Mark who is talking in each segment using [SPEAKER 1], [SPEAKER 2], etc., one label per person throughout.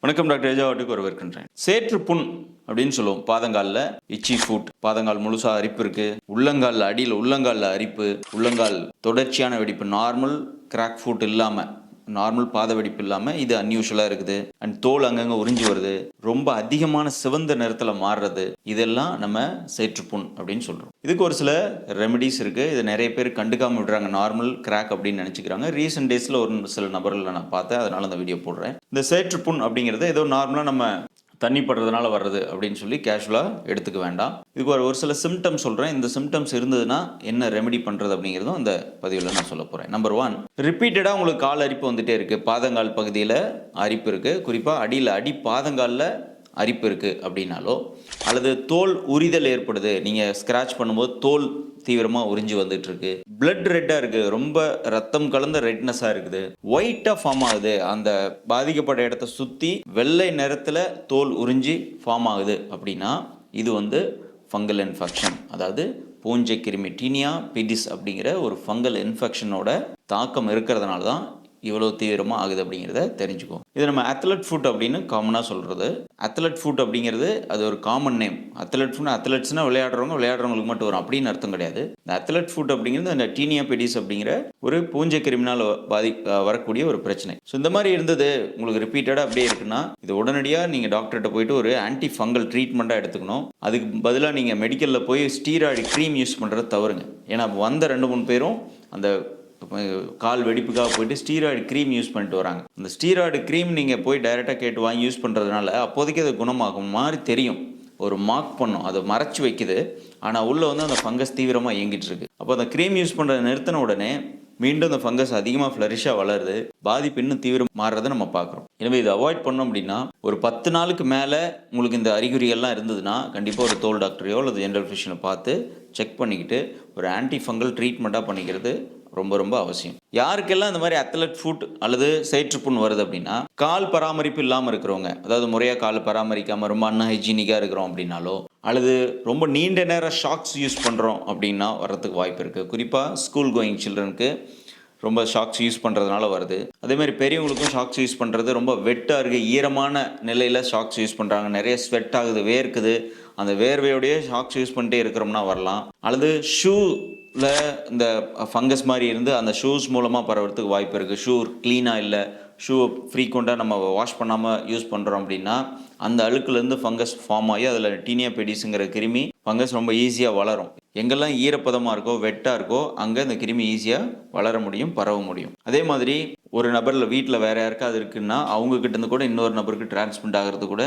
[SPEAKER 1] வணக்கம் டாக்டர் ஏஜாவாட்டுக்கு வரவேற்கின்றேன். சேற்று புண் அப்படின்னு சொல்லுவோம். பாதங்காலில் இச்சி ஃபுட், பாதங்கால் முழுசா அரிப்பு இருக்கு, உள்ளங்காலில் அடியில் உள்ளங்காலில் அரிப்பு, உள்ளங்கால் தொடர்ச்சியான வெடிப்பு, நார்மல் கிராக் ஃபுட் இல்லாமல், நார்மல் பாத வெடிப்பு இல்லாமல் இது அன்யூஷுவலாக இருக்குது. அண்ட் தோல் அங்கங்கே உறிஞ்சி வருது, ரொம்ப அதிகமான சிவந்த நிறத்தில் மாறுறது, இதெல்லாம் நம்ம சேற்றுப்புண் அப்படின்னு சொல்கிறோம். இதுக்கு ஒரு சில ரெமெடிஸ் இருக்குது. இது நிறைய பேர் கண்டுக்காமல் விடுறாங்க, நார்மல் கிராக் அப்படின்னு நினச்சிக்கிறாங்க. ரீசெண்ட் டேஸில் ஒரு சில நபர்களை நான் பார்த்தேன், அதனால் அந்த வீடியோ போடுறேன். இந்த சேற்றுப்புண் அப்படிங்கிறது ஏதோ நார்மலாக நம்ம தண்ணி படுறதுனால வர்றது அப்படின்னு சொல்லி கேஷுவலாக எடுத்துக்க வேண்டாம். இதுக்கு ஒரு சில சிம்டம்ஸ் சொல்கிறேன். இந்த சிம்டம்ஸ் இருந்ததுன்னா என்ன ரெமெடி பண்ணுறது அப்படிங்கிறதும் இந்த பதிவில் நான் சொல்ல போகிறேன். நம்பர் 1, ரிப்பீட்டடாக உங்களுக்கு கால் அரிப்பு வந்துகிட்டே இருக்குது, பாதங்கால் பகுதியில் அரிப்பு இருக்குது, குறிப்பாக அடியில் பாதங்காலில் அரிப்பு இருக்குது அப்படின்னாலோ, அல்லது தோல் உரிதல் ஏற்படுது, நீங்கள் ஸ்க்ராட்ச் பண்ணும்போது தோல் தீவிரமாக உறிஞ்சி வந்துட்டு இருக்கு, பிளட் ரெட்டாக இருக்குது, ரொம்ப ரத்தம் கலந்த ரெட்னஸாக இருக்குது, ஒயிட்டாக ஃபார்ம் ஆகுது, அந்த பாதிக்கப்பட்ட இடத்த சுற்றி வெள்ளை நிறத்தில் தோல் உறிஞ்சி ஃபார்ம் ஆகுது அப்படின்னா இது ஃபங்கல் இன்ஃபெக்ஷன், அதாவது பூஞ்சை கிருமி டீனியா பிடிஸ் அப்படிங்கிற ஒரு ஃபங்கல் இன்ஃபெக்ஷனோட தாக்கம் இருக்கிறதுனால தான் இவ்வளோ தீவிரமாக ஆகுது அப்படிங்கிறத தெரிஞ்சுக்குவோம். இது நம்ம அத்லட் ஃபுட் அப்படின்னு காமனாக சொல்கிறது. அத்லட் ஃபுட் அப்படிங்கிறது அது ஒரு காமன் நேம். அத்லட் ஃபுட், அத்லட்ஸ்னால் விளையாடுறவங்களுக்கு மட்டும் வரும் அப்படின்னு அர்த்தம் கிடையாது. இந்த அத்லட் ஃபுட் அப்படிங்கிறது அந்த டீனியா பெடிஸ் அப்படிங்கிற ஒரு பூஞ்சை கிருமினால் வரக்கூடிய ஒரு பிரச்சனை. ஸோ இந்த மாதிரி இருந்தது உங்களுக்கு ரிப்பீட்டடாக அப்படியே இருக்குன்னா, இது உடனடியாக நீங்கள் டாக்டர்கிட்ட போயிட்டு ஒரு ஆன்டி ஃபங்கல் ட்ரீட்மெண்ட்டாக எடுத்துக்கணும். அதுக்கு பதிலாக நீங்கள் மெடிக்கலில் போய் ஸ்டீராய்டு க்ரீம் யூஸ் பண்ணுறது தவறுங்க. ஏன்னா வந்த 2-3 பேரும் அந்த கால் வெடிப்புக்காக போயிட்டு ஸ்டீராய்டு க்ரீம் யூஸ் பண்ணிட்டு வராங்க. அந்த ஸ்டீராய்டு க்ரீம் நீங்கள் போய் டைரெக்டாக கேட்டு வாங்கி யூஸ் பண்ணுறதுனால அப்போதைக்கு அது குணமாகும் மாதிரி தெரியும், ஒரு மார்க் பண்ணும், அதை மறைச்சி வைக்குது. ஆனால் உள்ளே அந்த ஃபங்கஸ் தீவிரமாக இயங்கிட்டு இருக்கு. அப்போ அந்த க்ரீம் யூஸ் பண்ணுறதை நிறுத்தின உடனே மீண்டும் அந்த ஃபங்கஸ் அதிகமாக ஃப்ளரிஷாக வளருது, பாதிப்பு இன்னும் தீவிரம் மாறுறதை நம்ம பார்க்குறோம். எனவே இதை அவாய்ட் பண்ணோம் அப்படின்னா, ஒரு 10 நாளுக்கு மேலே உங்களுக்கு இந்த அறிகுறிகள்லாம் இருந்ததுன்னா கண்டிப்பாக ஒரு தோல் டாக்டரையோ அல்லது ஜென்ரல் ஃபிசிஷியனை பார்த்து செக் பண்ணிக்கிட்டு ஒரு ஆன்டி ஃபங்கல் ட்ரீட்மெண்ட்டாக பண்ணிக்கிறது ரொம்ப ரொம்ப அவசியம். யாருக்கெல்லாம் இந்த மாதிரி அத்லட் ஃபுட் அல்லது சேற்றுப்புண் வருது அப்படின்னா, கால் பராமரிப்பு இல்லாமல் இருக்கிறவங்க, அதாவது முறையாக கால் பராமரிக்காமல் ரொம்ப அன்ஹைஜீனிக்காக இருக்கிறோம் அப்படின்னாலோ, அல்லது ரொம்ப நீண்ட நேரம் ஷாக்ஸ் யூஸ் பண்ணுறோம் அப்படின்னா வர்றதுக்கு வாய்ப்பு இருக்குது. குறிப்பாக ஸ்கூல் கோயிங் சில்ட்ரனுக்கு ரொம்ப ஷாக்ஸ் யூஸ் பண்ணுறதுனால வருது. அதேமாதிரி பெரியவங்களுக்கும் ஷாக்ஸ் யூஸ் பண்ணுறது ரொம்ப வெட்டாக இருக்குது, ஈரமான நிலையில் ஷாக்ஸ் யூஸ் பண்ணுறாங்க, நிறைய ஸ்வெட் ஆகுது, வேர்க்குது, அந்த வேர்வையோடையே ஷாக்ஸ் யூஸ் பண்ணிட்டே இருக்கிறோம்னா வரலாம். அல்லது ஷூவில் இந்த ஃபங்கஸ் மாதிரி இருந்து அந்த ஷூஸ் மூலமாக பரவறதுக்கு வாய்ப்பு இருக்குது. ஷூ க்ளீனாக இல்லை, ஷூவை ஃப்ரீக்வெண்ட்டாக நம்ம வாஷ் பண்ணாமல் யூஸ் பண்ணுறோம் அப்படின்னா அந்த அழுக்குலேருந்து ஃபங்கஸ் ஃபார்ம் ஆகி அதில் டீனியா பெடிஸுங்கிற கிருமி ஃபங்கஸ் ரொம்ப ஈஸியாக வளரும். எங்கெல்லாம் ஈரப்பதமாக இருக்கோ வெட்டாக இருக்கோ அங்கே இந்த கிருமி ஈஸியாக வளர முடியும், பரவ முடியும். அதே மாதிரி ஒரு நபரில் வீட்டில் வேறு யாருக்காவது இருக்குன்னா அவங்கக்கிட்டேருந்து கூட இன்னொரு நபருக்கு டிரான்ஸ்மிட் ஆகிறது கூட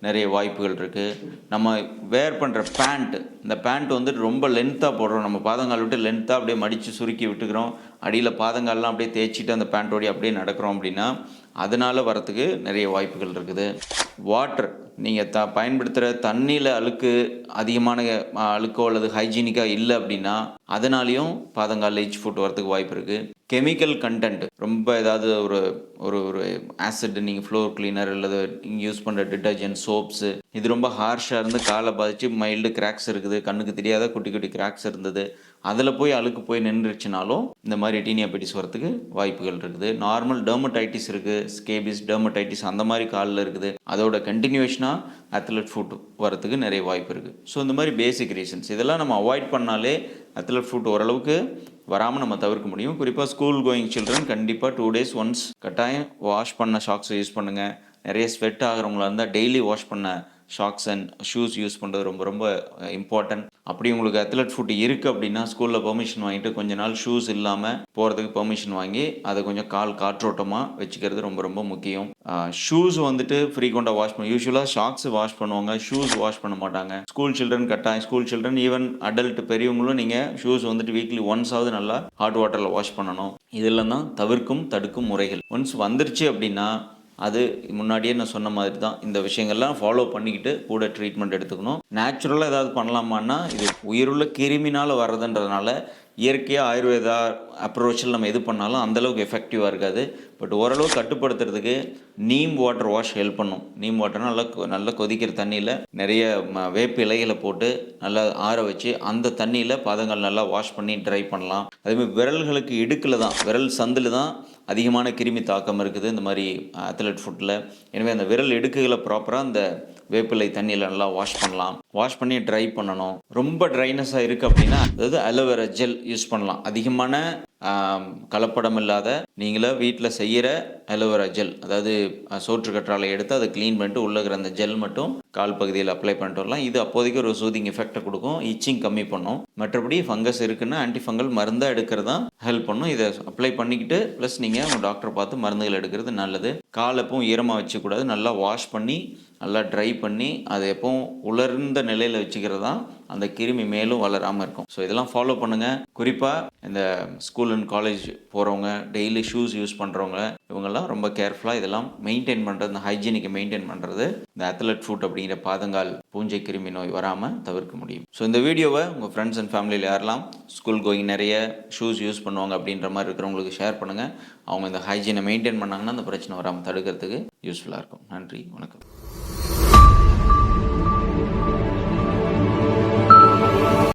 [SPEAKER 1] நிறைய வாய்ப்புகள் இருக்குது. நம்ம வேர் பண்ணுற இந்த பேண்ட் ரொம்ப லென்த்தாக போடுறோம், நம்ம பாதங்கால் விட்டு லென்த்தாக அப்படியே மடித்து சுருக்கி விட்டுக்கிறோம், அடியில் பாதங்கால்லாம் அப்படியே தேய்ச்சிட்டு அந்த பேண்ட்டோடைய அப்படியே நடக்கிறோம் அப்படின்னா அதனால் வரத்துக்கு நிறைய வாய்ப்புகள் இருக்குது. வாட்டர், நீங்கள் பயன்படுத்துகிற தண்ணியில் அழுக்கு அதிகமான அழுக்கோ அல்லது ஹைஜீனிக்காக இல்லை அப்படின்னா அதனாலையும் பாதங்காலில் இச் ஃபுட் வரத்துக்கு வாய்ப்பு இருக்குது. கெமிக்கல் கண்டென்ட், ரொம்ப ஏதாவது ஒரு ஒரு ஒரு ஆசிட், நீங்கள் ஃப்ளோர் கிளீனர் அல்லது நீங்கள் யூஸ் பண்ணுற டிட்டர்ஜென்ட், சோப்ஸு, இது ரொம்ப ஹார்ஷாக இருந்து காலை பாதித்து மைல்டு கிராக்ஸ் இருக்குது, கண்ணுக்கு தெரியாத குட்டி குட்டி கிராக்ஸ் இருந்தது, அதில் போய் அழுக்கு போய் நின்றுச்சுனாலும் இந்த மாதிரி டீனியா பெடிஸ் வரத்துக்கு வாய்ப்புகள் இருக்குது. நார்மல் டெர்மடைட்டிஸ் இருக்குது, ஸ்கேபிஸ், டெர்மடைட்டிஸ் அந்த மாதிரி காலில் இருக்குது, அதோட கண்டினியூஷனாக அத்லட் ஃபுட் வரத்துக்கு நிறைய வாய்ப்பு இருக்குது. ஸோ இந்த மாதிரி பேசிக் ரீசன்ஸ் இதெல்லாம் நம்ம அவாய்ட் பண்ணாலே அத்லட் ஃபுட் ஓரளவுக்கு வராமல் நம்ம தவிர்க்க முடியும். குறிப்பாக ஸ்கூல் கோயிங் சில்ட்ரன் கண்டிப்பாக 2 days ஒன்ஸ் கட்டாயம் வாஷ் பண்ண ஷாக்ஸை யூஸ் பண்ணுங்கள். நிறைய ஸ்வெட் ஆகிறவங்களா இருந்தால் டெய்லி வாஷ் பண்ண ஷாக்ஸ் அண்ட் ஷூஸ் யூஸ் பண்ணுறது ரொம்ப ரொம்ப இம்பார்ட்டன்ட். அப்படி உங்களுக்கு அத்லட் ஃபுட் இருக்குது அப்படின்னா ஸ்கூலில் பெர்மிஷன் வாங்கிட்டு கொஞ்ச நாள் ஷூஸ் இல்லாமல் போகிறதுக்கு பெர்மிஷன் வாங்கி அதை கொஞ்சம் காற்றோட்டமாக வச்சுக்கிறது ரொம்ப ரொம்ப முக்கியம். ஷூஸ் ஃப்ரீக்வெண்ட்டாக வாஷ் பண்ண, யூஸ்வலாக ஷாக்ஸ் வாஷ் பண்ணுவாங்க, ஷூஸ் வாஷ் பண்ண மாட்டாங்க. ஸ்கூல் சில்ட்ரன் ஈவன் அடல்ட் பெரியவங்களும் நீங்கள் ஷூஸ் வீக்லி ஒன்ஸாவது நல்லா ஹாட் வாட்டரில் வாஷ் பண்ணணும். இதெல்லாம் தான் தடுக்கும் முறைகள். ஒன்ஸ் வந்துருச்சு அப்படின்னா அது முன்னாடியே நான் சொன்ன மாதிரி தான், இந்த விஷயங்கள்லாம் ஃபாலோ பண்ணிக்கிட்டு கூட ட்ரீட்மெண்ட் எடுத்துக்கணும். நேச்சுரலாக ஏதாவது பண்ணலாமான்னா இது உயிருள்ள கிருமினால் வர்றதுன்றதுனால இயற்கையாக ஆயுர்வேதா அப்ரோச்சில் நம்ம எது பண்ணாலும் அந்தளவுக்கு எஃபெக்டிவாக இருக்காது. பட் ஓரளவு கட்டுப்படுத்துறதுக்கு நீம் வாட்டர் வாஷ் ஹெல்ப் பண்ணும். நீம் வாட்டர்னால் நல்லா கொதிக்கிற தண்ணியில் நிறைய வேப்ப இலைகளை போட்டு நல்லா ஆற வச்சு அந்த தண்ணியில் பாதங்கள் நல்லா வாஷ் பண்ணி ட்ரை பண்ணலாம். அதேமாதிரி விரல்களுக்கு இடுக்கில் தான், விரல் சந்தில் தான் அதிகமான கிருமி தாக்கம் இருக்குது இந்த மாதிரி அத்லெட் ஃபுட்டில். எனவே அந்த விரல் இடுக்குகளை ப்ராப்பராக அந்த வேப்பிலை தண்ணியில் நல்லா வாஷ் பண்ணலாம். வாஷ் பண்ணி ட்ரை பண்ணணும். ரொம்ப ட்ரைனஸாக இருக்குது அப்படின்னா அதாவது அலோவேரா ஜெல் யூஸ் பண்ணலாம். அதிகமான கலப்படம் இல்லாத நீங்களே வீட்டில் செய்கிற அலோவேரா ஜெல், அதாவது சோற்று கற்றாழை எடுத்து அதை க்ளீன் பண்ணிட்டு உள்ளே இருக்கிற அந்த ஜெல் மட்டும் கால் பகுதியில் அப்ளை பண்ணிட்டு வரலாம். இது அப்போதைக்கு ஒரு சூதிங் எஃபெக்டை கொடுக்கும், இச்சிங் கம்மி பண்ணும். மற்றபடி ஃபங்கஸ் இருக்குன்னா ஆன்டிஃபங்கல் மருந்தாக எடுக்கிறது தான் ஹெல்ப் பண்ணும். இதை அப்ளை பண்ணிக்கிட்டு ப்ளஸ் நீங்கள் உங்கள் டாக்டரை பார்த்து மருந்துகள் எடுக்கிறது நல்லது. கால் எப்பவும் ஈரமாக வச்சுக்கூடாது, நல்லா வாஷ் பண்ணி நல்லா ட்ரை பண்ணி அதை எப்பவும் உலர்ந்த நிலையில் வச்சுக்கிறது தான் அந்த கிருமி மேலும் வளராமல் இருக்கும். ஸோ இதெல்லாம் ஃபாலோ பண்ணுங்கள். குறிப்பாக இந்த ஸ்கூல் அண்ட் காலேஜ் போகிறவங்க, டெய்லி ஷூஸ் யூஸ் பண்ணுறவங்க, இவங்கெல்லாம் ரொம்ப கேர்ஃபுல்லாக இதெல்லாம் மெயின்டைன் பண்ணுறது, இந்த ஹைஜீனிக்கை மெயின்டைன் பண்ணுறது இந்த அத்லெட் ஃபுட் அப்படிங்கிற பாதங்கால் பூஞ்சை கிருமி நோய் வராமல் தவிர்க்க முடியும். ஸோ இந்த வீடியோவை உங்கள் ஃப்ரெண்ட்ஸ் அண்ட் ஃபேமிலியில் யாரெல்லாம் ஸ்கூல் கோயிங் நிறைய ஷூஸ் யூஸ் பண்ணுவாங்க அப்படின்ற மாதிரி இருக்கிறவங்களுக்கு ஷேர் பண்ணுங்கள். அவங்க இந்த ஹைஜீனை மெயின்டைன் பண்ணாங்கன்னா அந்த பிரச்சனை வராமல் தடுக்கிறதுக்கு யூஸ்ஃபுல்லாக இருக்கும். நன்றி, வணக்கம்.